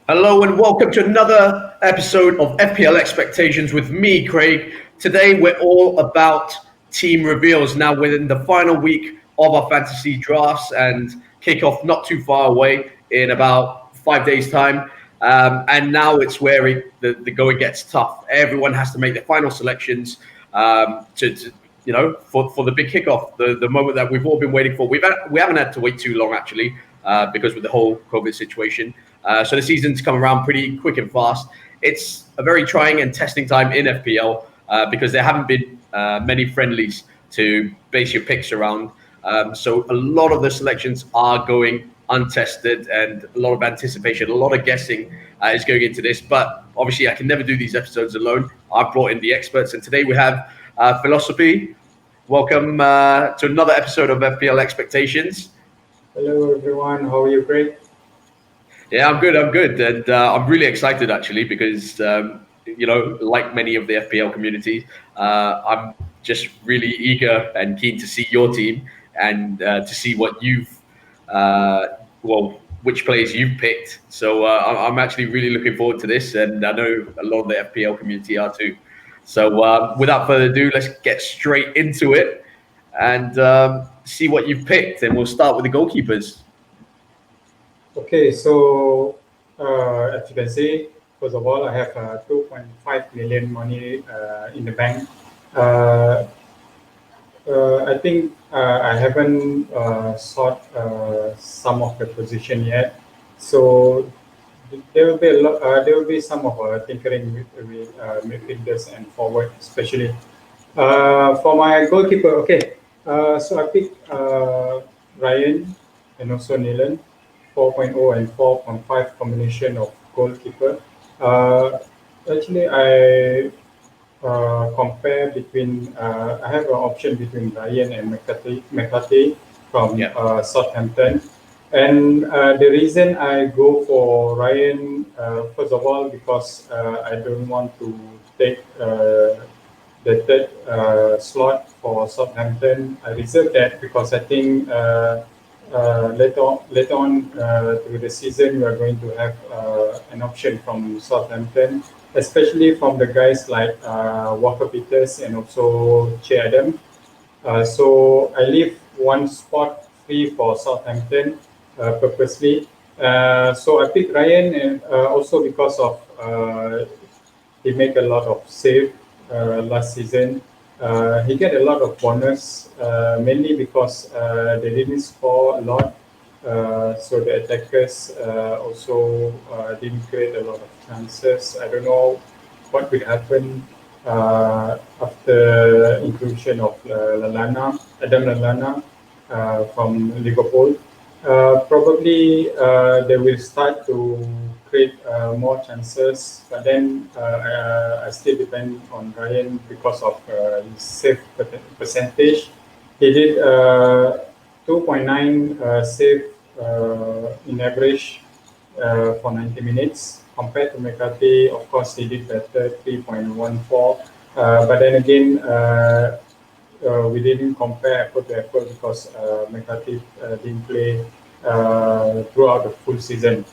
Hello and welcome to another episode of FPL Expectations with me, Craig. Today we're all about team reveals. Now we're in the final week of our fantasy drafts and kickoff not too far away in about 5 days' time. And now it's where the going gets tough. Everyone has to make their final selections for the big kickoff, the moment that we've all been waiting for. We haven't had to wait too long actually because with the whole COVID situation. So the season's come around pretty quick and fast. It's a very trying and testing time in FPL because there haven't been many friendlies to base your picks around. So a lot of the selections are going untested and a lot of anticipation, a lot of guessing is going into this. But obviously, I can never do these episodes alone. I've brought in the experts, and today we have Philosophy. Welcome to another episode of FPL Expectations. Hello everyone, how are you, Craig? Yeah, I'm good. And I'm really excited actually because, like many of the FPL communities, I'm just really eager and keen to see your team and to see what which players you've picked. So I'm actually really looking forward to this, and I know a lot of the FPL community are too. So without further ado, let's get straight into it and see what you've picked, and we'll start with the goalkeepers. Okay, so as you can see, first of all, I have 2.5 million money in the bank. Uh, I think I haven't sought some of the position yet, so there will be a lot. There will be some of tinkering with midfielders and forward, especially for my goalkeeper. Okay, so I picked Ryan and also Nilan. 4.0 and 4.5 combination of goalkeeper. Uh, Actually, I compare between. I have an option between Ryan and McCarthy from Yeah. Southampton, and the reason I go for Ryan, first of all, because I don't want to take the third slot for Southampton. I reserve that because I think later on through the season we are going to have an option from Southampton, especially from the guys like Walker Peters and also Che Adam. So I leave one spot free for Southampton purposely. So I picked Ryan, and also because of he made a lot of save last season. He get a lot of bonus, mainly because they didn't score a lot. So the attackers also didn't create a lot of chances. I don't know what will happen after inclusion of Adam Lallana from Liverpool. Probably they will start to create more chances, but then I still depend on Ryan because of his save percentage. He did 2.9 save in average for 90 minutes. Compared to McCarthy, of course, he did better, 3.14. But then again, we didn't compare apple to apple because McCarthy didn't play throughout the full season.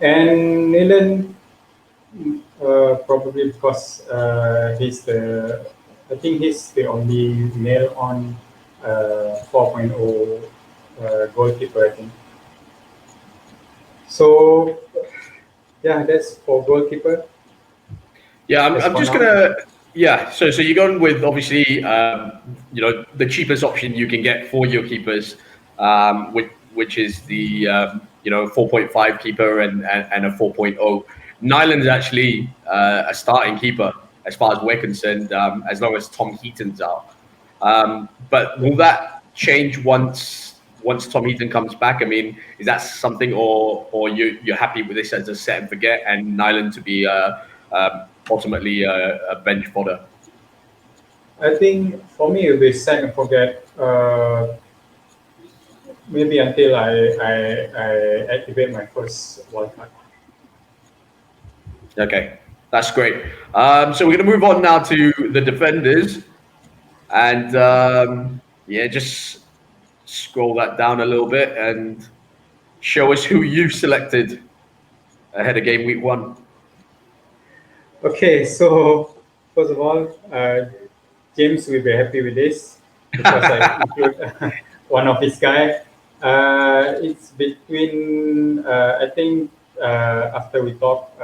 And Nilan, probably because I think he's the only male on 4.0 goalkeeper, I think. So, yeah, that's for goalkeeper. Yeah, I'm, That's I'm for just now. gonna. Yeah, so you're going with obviously, the cheapest option you can get for your keepers, which is the 4.5 keeper and a 4.0. Nyland's actually a starting keeper as far as we're concerned, as long as Tom Heaton's out. But will that change once Tom Heaton comes back? I mean, is that something, or you're happy with this as a set and forget, and Nyland to be ultimately a bench fodder? I think for me, it'll be set and forget. Maybe until I activate my first wildcard. Okay, that's great. So we're going to move on now to the defenders, and yeah, just scroll that down a little bit and show us who you've selected. ahead of game week 1? Okay, so first of all, James will be happy with this because I include one of his guy. It's between, I think, after we talked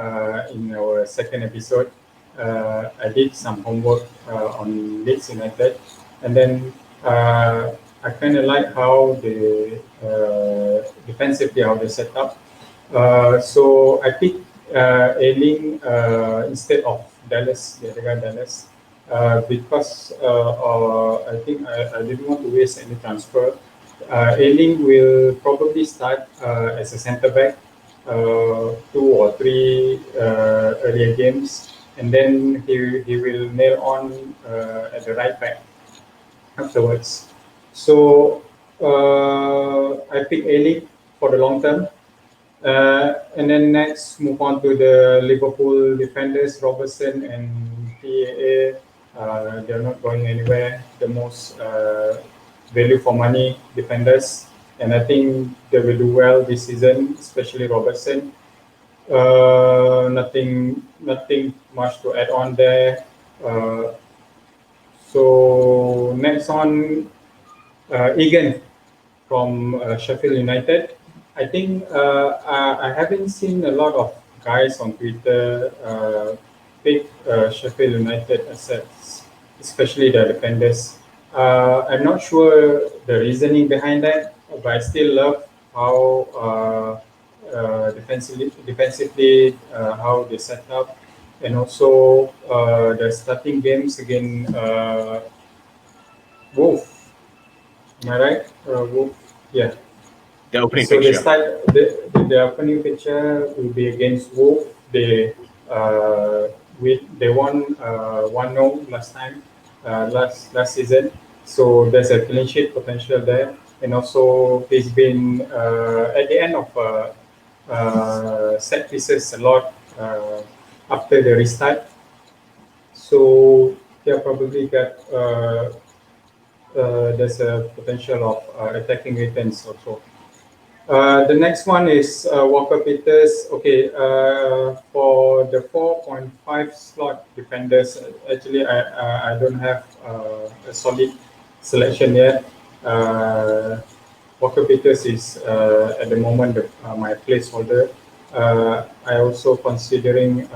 in our second episode, I did some homework on Leeds United, and then I kind of like how they defensively how they set up. So I picked Ailing instead of Dallas, the other guy Dallas, because I think I didn't want to waste any transfer. Ailing will probably start as a centre back, 2 or 3 earlier games, and then he will nail on at the right back afterwards. So I pick Ailing for the long term. And then next, move on to the Liverpool defenders, Robertson and PAA. They're not going anywhere. The most value for money defenders, and I think they will do well this season, especially Robertson. Nothing much to add on there. So next on, Egan from Sheffield United. I think I haven't seen a lot of guys on Twitter pick Sheffield United assets, especially the defenders. I'm not sure the reasoning behind that, but I still love how defensively how they set up, and also the starting games against Wolf. Am I right? Wolf. Yeah. The opening So fixture. the opening picture will be against Wolf. They won 1-0 last time, last season. So there's a clean sheet potential there, and also he's been at the end of set pieces a lot after the restart. So yeah, probably got there's a potential of attacking returns also. The next one is Walker Peters. Okay, for the 4.5 slot defenders, actually I don't have a solid selection yet. Walker Peters is at the moment my placeholder. I also considering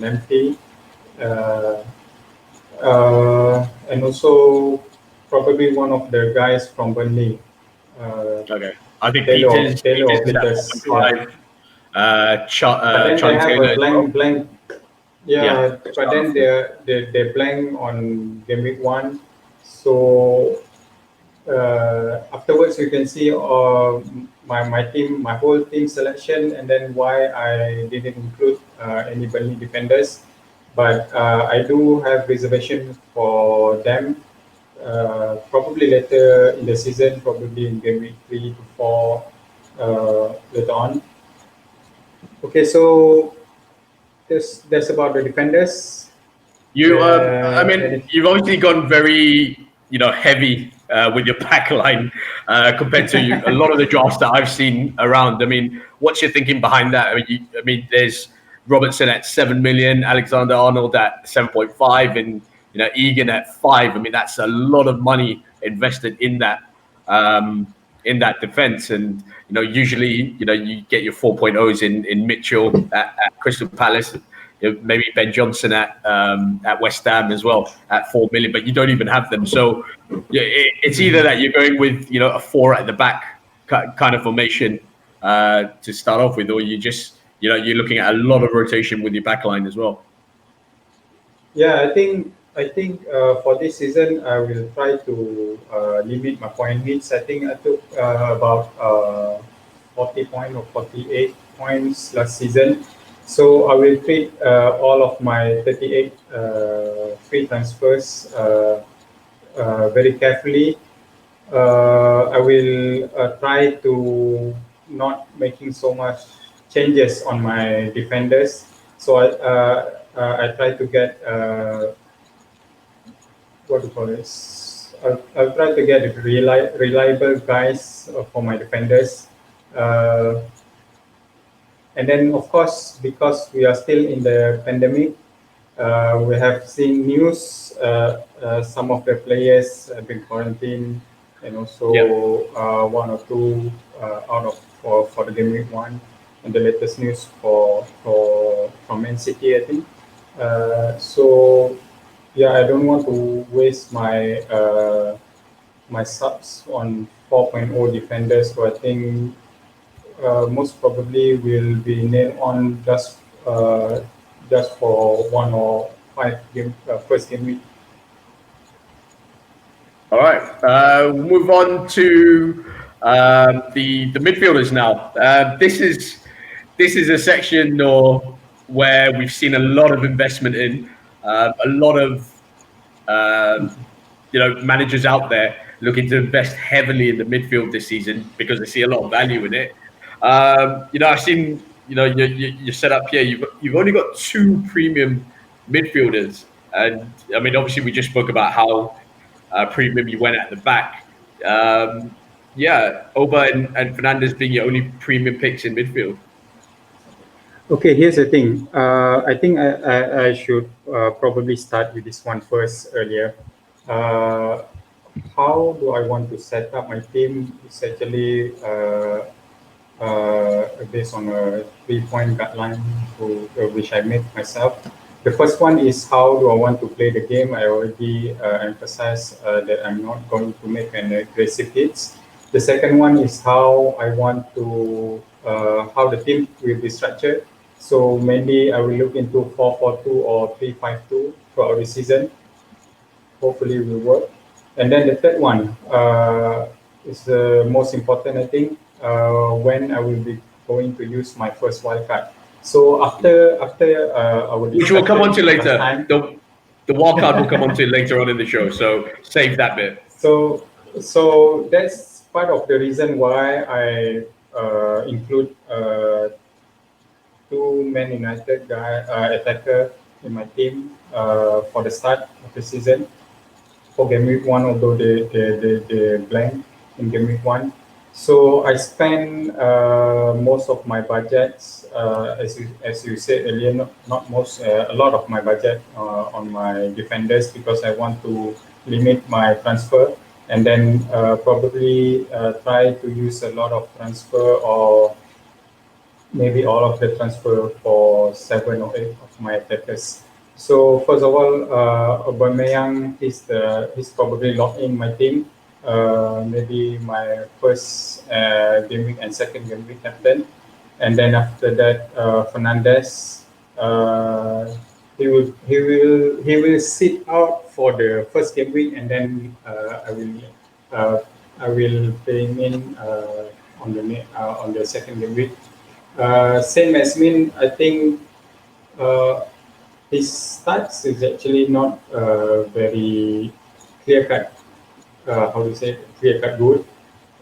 Lamptey, and also probably one of the guys from Burnley. Okay. I think Taylor Peters or is at Peters, yeah. 4.5. But then they Charlie have Taylor a as well. blank. Yeah. Yeah, but then they blank on game week 1. So afterwards you can see my whole team selection, and then why I didn't include any Burnley defenders. But I do have reservations for them. Probably later in the season, probably in game week 3 to 4 later on. Okay, so that's about the defenders. I mean, you've obviously gone very, heavy with your back line compared to a lot of the drafts that I've seen around. I mean, what's your thinking behind that? I mean, there's Robertson at 7 million, Alexander Arnold at 7.5, and Egan at 5. I mean, that's a lot of money invested in that. Defense, and usually you get your 4.0s in Mitchell at Crystal Palace, maybe Ben Johnson at West Ham as well at 4 million, but you don't even have them. So it's either that you're going with a 4 at the back kind of formation to start off with, or you just you're looking at a lot of rotation with your back line as well. Yeah, I think for this season I will try to limit my point hits. I think I took about 40 points or 48 points last season. So I will treat all of my 38 free transfers very carefully. I will try to not making so much changes on my defenders. So I try to get what do you call this? I'll try to get reliable guys for my defenders. And then, of course, because we are still in the pandemic, we have seen news. Some of the players have been quarantined, and also one or two out of for the game week one. And the latest news for from Man City, I think. So yeah, I don't want to waste my subs on 4.0 defenders. So I think most probably will be nailed on just for one or five game first game week. All right. We'll move on to the midfielders now. This is a section where we've seen a lot of investment in a lot of managers out there looking to invest heavily in the midfield this season because they see a lot of value in it. I've seen your setup here. You've only got two premium midfielders, and I mean obviously we just spoke about how premium you went at the back. Oba and Fernandez being your only premium picks in midfield. Okay, here's the thing. I think I should probably start with this one first earlier. Uh, how do I want to set up my team? It's actually based on a 3-point guideline which I made myself. The first one is how do I want to play the game? I already emphasized that I'm not going to make an aggressive hits. The second one is how I want to how the team will be structured. So mainly I will look into 4-4-2 or 3-5-2 throughout the season. Hopefully it will work. And then the third one is the most important, I think, when I will be going to use my first wildcard. So after our which we'll come on to later. time, The wildcard will come on to later on in the show, so save that bit. So that's part of the reason why I include two Man United attacker in my team for the start of the season. For game week one, although they blank in game week one. So I spend most of my budgets, as you said earlier, not most, a lot of my budget on my defenders because I want to limit my transfer and then probably try to use a lot of transfer or maybe all of the transfer for 7 or 8 of my attackers. So first of all, Aubameyang he's probably locked in my team. Maybe my first game week and second game week captain, and then after that, Fernandez. He will sit out for the first game week, and then I will play him in on the second game week. Same as Min, I think his stats is actually not very clear cut. How to say clear cut good.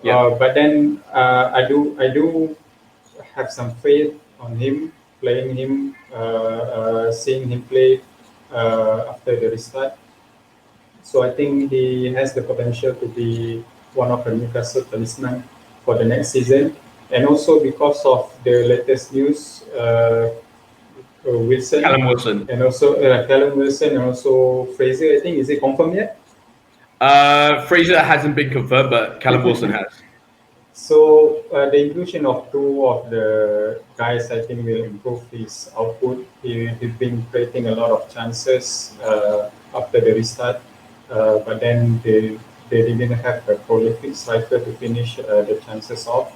Yeah. But then I do have some faith on him, playing him, seeing him play after the restart. So I think he has the potential to be one of the Newcastle talisman for the next season. And also because of the latest news, Wilson, Callum Wilson, and also Callum Wilson, and also Fraser. I think is it confirmed yet? Fraser hasn't been confirmed, but Callum Wilson has. So the inclusion of two of the guys, I think, will improve his output. He's been creating a lot of chances after the restart, but then they didn't have a prolific striker to finish the chances off.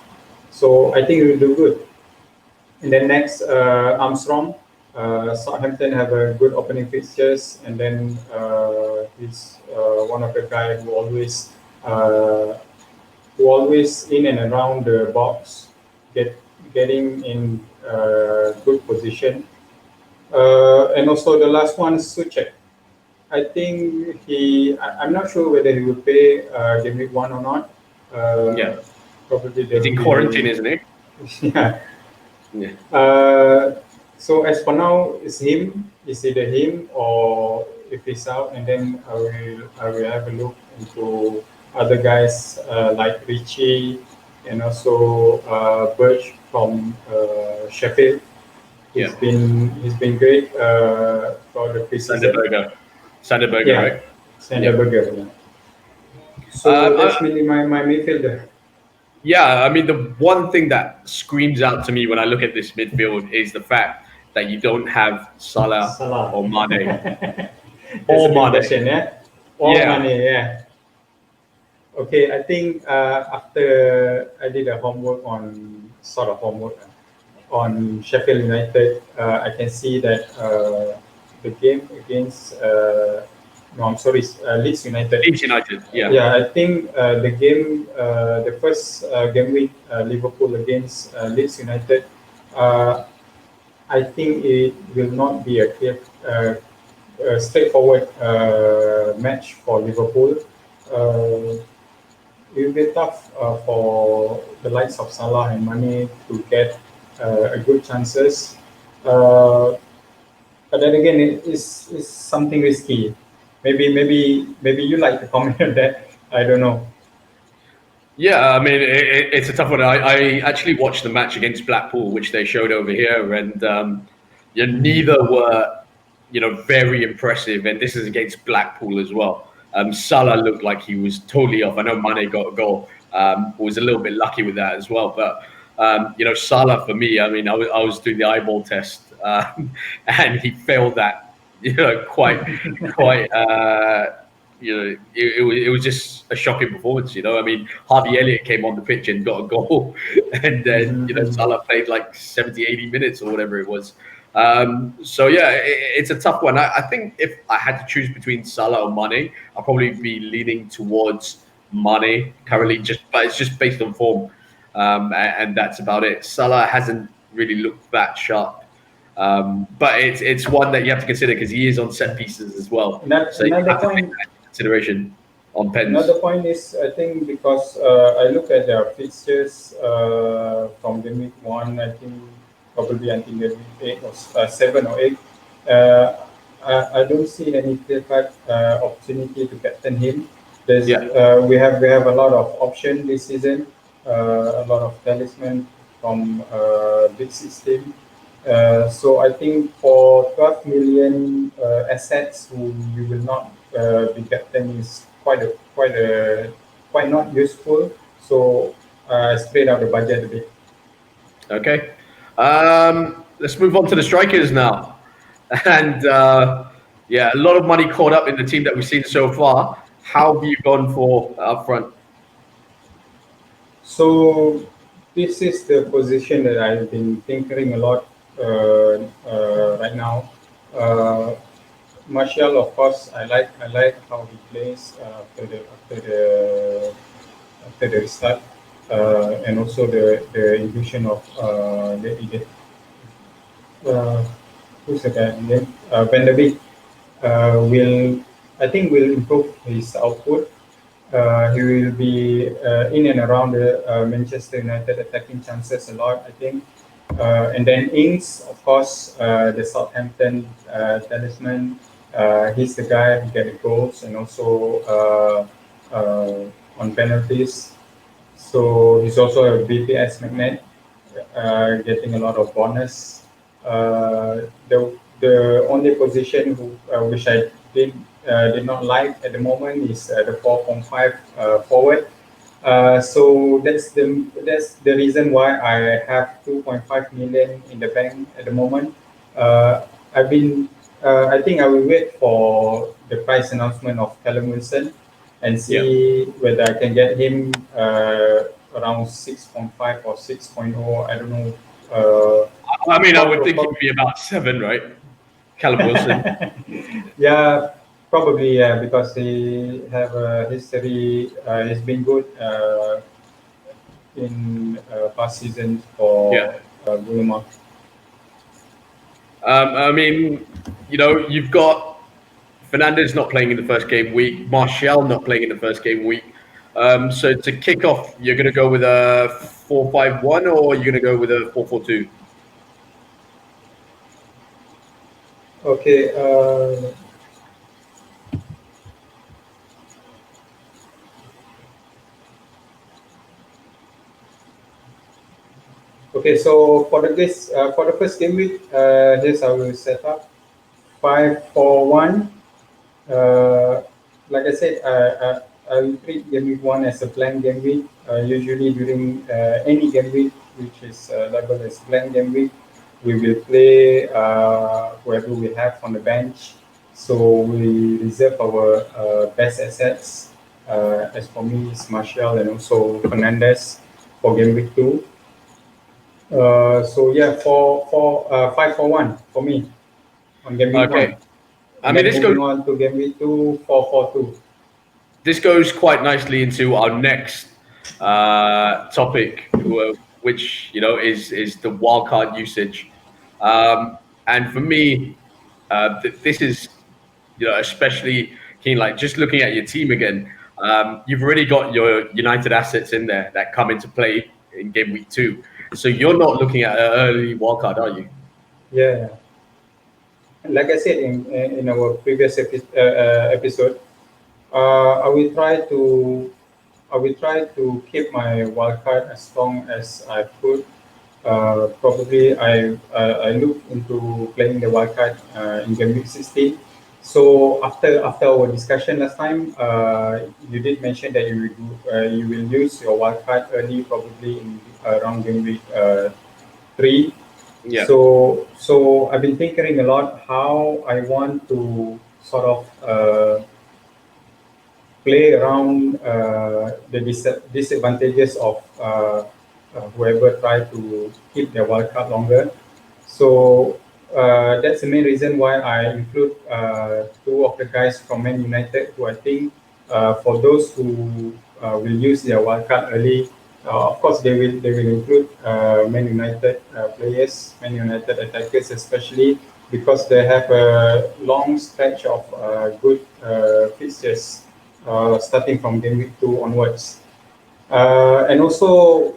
So I think he will do good. And then next, Armstrong. Southampton have a good opening fixtures, and then he's one of the guys who always in and around the box, getting in good position. And also the last one, Suchek. I think I'm not sure whether he will play game week one or not. Yeah. Probably he's in quarantine, isn't he? Yeah. So as for now, it's either him or if he's out, and then I will have a look into other guys like Richie and also Birch from Sheffield. Yeah. He's been great for the preseason. Sanderberger, Yeah, right? Sanderberger. Yeah. So I, that's mainly my midfielder. Yeah, I mean, the one thing that screams out to me when I look at this midfield is the fact that you don't have Salah Salah. or Mane. That's a Or big Mane. question, yeah. Or Yeah. money, yeah. Okay, I think after I did a homework on sort of homework on Sheffield United, I can see that the game against no, I'm sorry, Leeds United. Leeds United. Yeah. Yeah, I think the game, the first game week, Liverpool against Leeds United, uh, I think it will not be a clear, straightforward match for Liverpool. Uh, it will be tough for the likes of Salah and Mane to get a good chances. Uh, but then again, it's something risky. Maybe you like to comment on that. I don't know. Yeah, I mean, it's a tough one. I actually watched the match against Blackpool, which they showed over here, and yeah, neither were, very impressive. And this is against Blackpool as well. Salah looked like he was totally off. I know Mane got a goal, was a little bit lucky with that as well. But Salah for me, I mean, I was doing the eyeball test, and he failed that, quite. It was just a shocking performance. I mean, Harvey Elliott came on the pitch and got a goal, and then Mhm. Salah played like 70, 80 minutes or whatever it was. So yeah, it's a tough one. I think if I had to choose between Salah or Mane, I'll probably be leaning towards Mane currently, but it's just based on form, and that's about it. Salah hasn't really looked that sharp. But it's one that you have to consider because he is on set pieces as well. So you Another have to take point. that into consideration on pens. Another point is, I think because I look at their fixtures from game week one, I think probably until game week eight or seven or eight, uh, I don't see any clear-cut opportunity to captain him. Yeah. We have a lot of option this season, a lot of talisman from Big Six team. So I think for 12 million assets who you will not be captain is quite not useful. So spread out the budget a bit. Okay. Let's move on to the strikers now. And yeah, a lot of money caught up in the team that we've seen so far. How have you gone for up front? So this is the position that I've been thinking a lot right now. Uh, Martial, of course, I like how he plays after the restart, and also the inclusion of uh, who's the guy name? Van der Beek will I think will improve his output. He will be in and around the Manchester United attacking chances a lot, I think. And then Ings, of course, the Southampton talisman. He's the guy who get the goals and also on penalties. So he's also a BPS magnet, getting a lot of bonus. The only position which I did not like at the moment is the 4.5 forward. So that's the reason why I have 2.5 million in the bank at the moment. I've been I think I will wait for the price announcement of Callum Wilson and Yeah. see whether I can get him around 6.5 or 6.0. I don't know. I mean, I would think he'd Probably, be about 7, right? Callum Wilson. yeah, probably, yeah, because he have a history. He's been good in past seasons Yeah. for Bournemouth. I mean, you've got Fernandez not playing in the first game week, Martial not playing in the first game week. So to kick off, you're going to go with a 4-5-1 or you're going to go with a 4-4-2? Okay. Okay, so for the first game week, here's how we set up 5-4-1. Like I said, I will treat game week one as a planned game week. Usually during any game week, which is labeled as planned game week, we will play whoever we have on the bench. So we reserve our best assets. As for me, it's Martial and also Fernandez for game week two. So yeah, 5-4-1 for me on game week Okay. one. I And mean, then moving on to game week two, 4-4-2. this goes quite nicely into our next topic, which is the wildcard usage. And for me, this is especially keen. Like just looking at your team again, you've already got your United assets in there that come into play in game week two. So you're not looking at an early wildcard, are you? Yeah, like I said in our previous episode, I will try to keep my wildcard as long as I could. Probably I look into playing the wildcard in game week 16. So after our discussion last time, you did mention that you will use your wildcard early, probably in around game week 3. Yeah. So I've been thinking a lot how I want to sort of play around the disadvantages of whoever try to keep their wild card longer. So that's the main reason why I include two of the guys from Man United, who I think for those who will use their wild card early. Of course, they will include Man United players, Man United attackers, especially because they have a long stretch of good fixtures starting from game week 2 onwards. And also,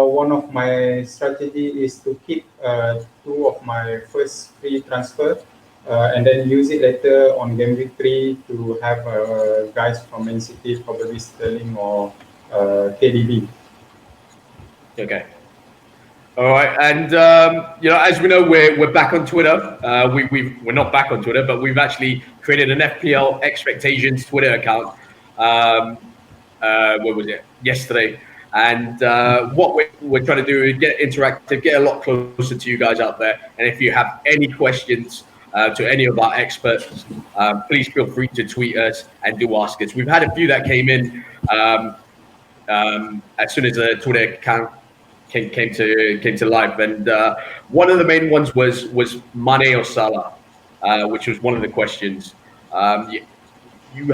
one of my strategy is to keep two of my first free transfer, and then use it later on game week 3 to have guys from Man City, probably Sterling or KDB. Okay. All right, and as we know, we're back on Twitter. We're not back on Twitter, but we've actually created an FPL Expectations Twitter account. What was it yesterday? And what we're trying to do is get interactive, get a lot closer to you guys out there. And if you have any questions to any of our experts, please feel free to tweet us and do ask us. We've had a few that came in as soon as the Twitter account came to life, and one of the main ones was Mane or Salah, which was one of the questions. We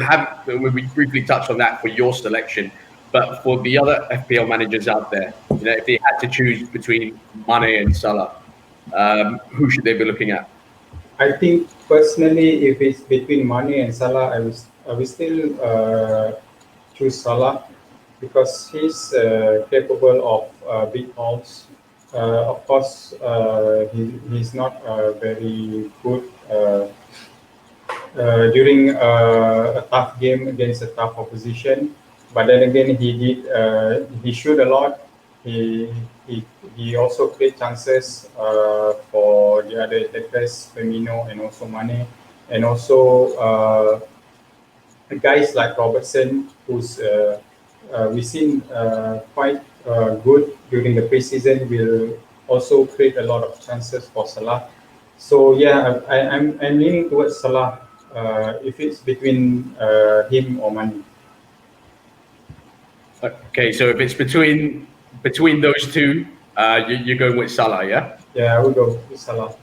briefly touched on that for your selection, but for the other FPL managers out there, if they had to choose between Mane and Salah, who should they be looking at? I think personally, if it's between Mane and Salah, I will still choose Salah because he's capable of big hauls. Of course, he's not very good during a tough game against a tough opposition. But then again, he shoot a lot. He he also create chances for the other attackers, Firmino and also Mane, and also guys like Robertson, who's we've seen quite good during the preseason, will also create a lot of chances for Salah. So yeah, I'm leaning towards Salah if it's between him or Mane. Okay, so if it's between those two, you're going with Salah, yeah? Yeah, I would go with Salah.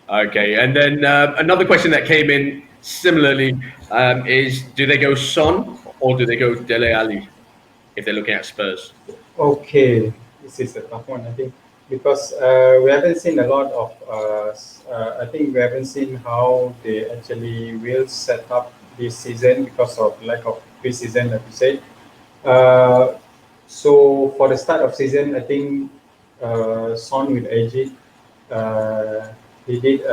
Okay, and then another question that came in similarly is: do they go Son or do they go Dele Alli if they're looking at Spurs? Okay, this is a tough one, I think, because we haven't seen a lot of. I think we haven't seen how they actually will set up this season because of lack of preseason, like you said. Uh, so for the start of season, I think Son with AG, he did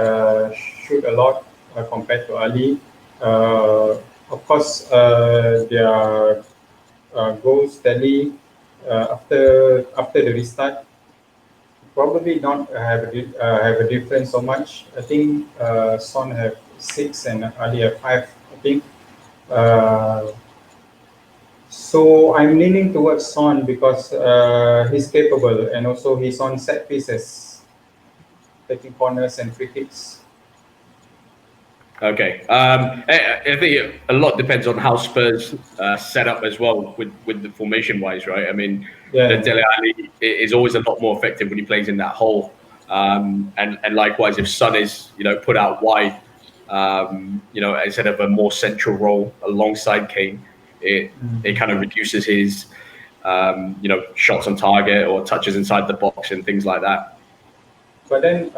shoot a lot compared to Ali. Of course, their goals tally after the restart. probably not have a difference so much. I think Son have 6 and Ali have 5. I think. So I'm leaning towards Son because he's capable and also he's on set pieces, taking corners and free kicks. Okay. I think a lot depends on how Spurs set up as well with the formation wise, right? I mean, Dele Alli is always a lot more effective when he plays in that hole, and likewise if Son is put out wide, instead of a more central role alongside Kane, it kind of reduces his shots on target or touches inside the box and things like that. But then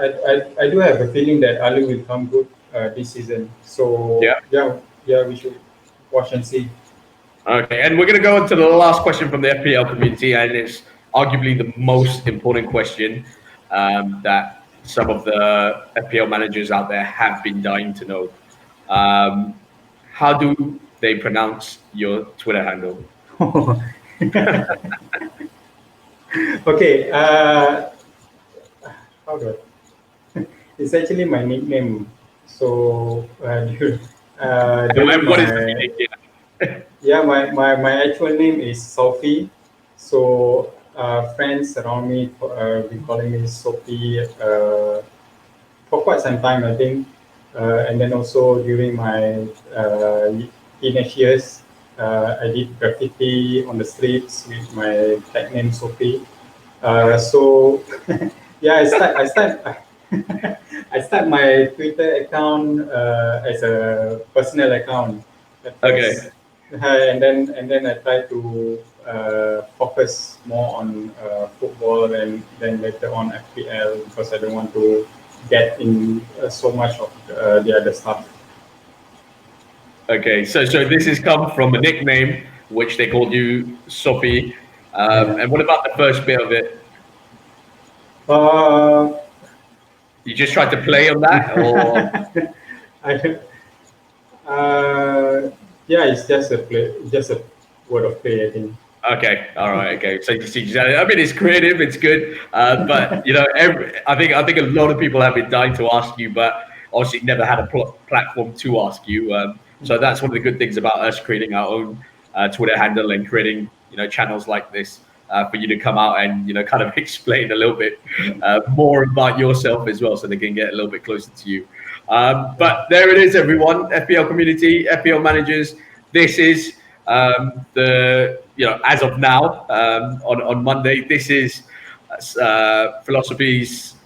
I do have a feeling that Ali will come good this season. So yeah, we should watch and see. Okay, and we're going to go on to the last question from the FPL community, and it's arguably the most important question that some of the FPL managers out there have been dying to know. How do they pronounce your Twitter handle? Okay, how do I? It's actually my nickname. So, What is the nickname? Yeah, my actual name is Sophie. So friends around me been calling me Sophie for quite some time, I think. And then also during my teenage years, I did graffiti on the streets with my tag name Sophie. So yeah, I start my Twitter account as a personal account at first. Okay. And then I try to focus more on football and then later on FPL because I don't want to get in so much of the other stuff. Okay, so this has come from a nickname which they called you Sophie. And what about the first bit of it? You just tried to play on that, or? Yeah, it's just a word of play, I think. Okay, all right, okay. So I mean, it's creative, it's good, but I think a lot of people have been dying to ask you, but obviously never had a platform to ask you. So that's one of the good things about us creating our own Twitter handle and creating channels like this for you to come out and kind of explain a little bit more about yourself as well, so they can get a little bit closer to you. But there it is, everyone. FPL community, FPL managers. This is as of now on Monday. This is Philosophy's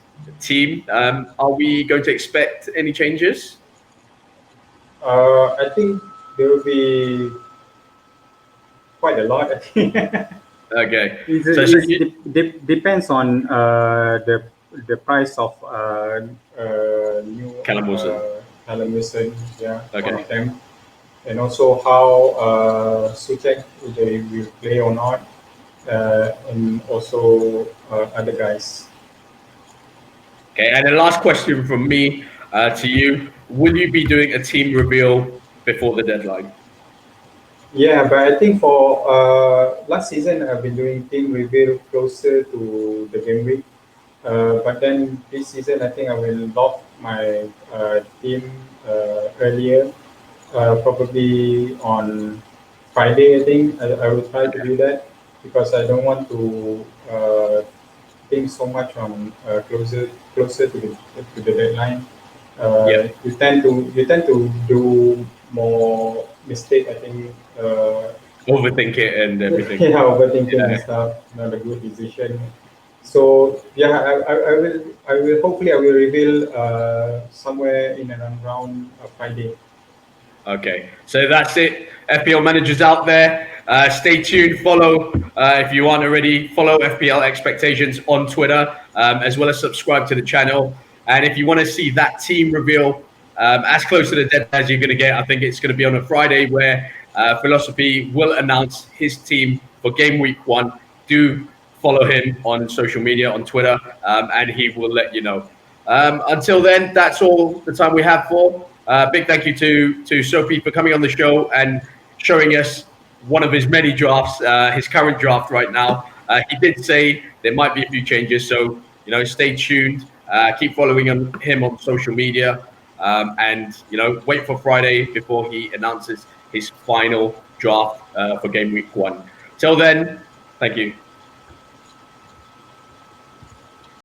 team. Are we going to expect any changes? I think there will be quite a lot. I think. Okay. It depends on the price of new Callum Wilson, yeah, okay. one of them, and also how Suchek they will play or not, and also other guys. Okay, and the last question from me to you: will you be doing a team reveal before the deadline? Yeah, but I think for last season I've been doing team reveal closer to the game week. But then this season, I think I will lock my team earlier, probably on Friday. I think I will try to do that because I don't want to think so much on closer to the deadline. You tend to do more mistake. I think. Overthink it and everything. Yeah, overthinking and stuff. Not a good decision. So yeah, I will hopefully I will reveal somewhere in and around Friday. Okay, so that's it. FPL managers out there, stay tuned. Follow if you aren't already. Follow FPL Expectations on Twitter, as well as subscribe to the channel. And if you want to see that team reveal as close to the deadline as you're going to get, I think it's going to be on a Friday where Philosophy will announce his team for game week 1. Do follow him on social media, on Twitter, and he will let you know. Until then, that's all the time we have for. Big thank you to Sophie for coming on the show and showing us one of his many drafts, his current draft right now. He did say there might be a few changes, so stay tuned. Keep following him on social media, and wait for Friday before he announces his final draft for game week 1. Till then, thank you.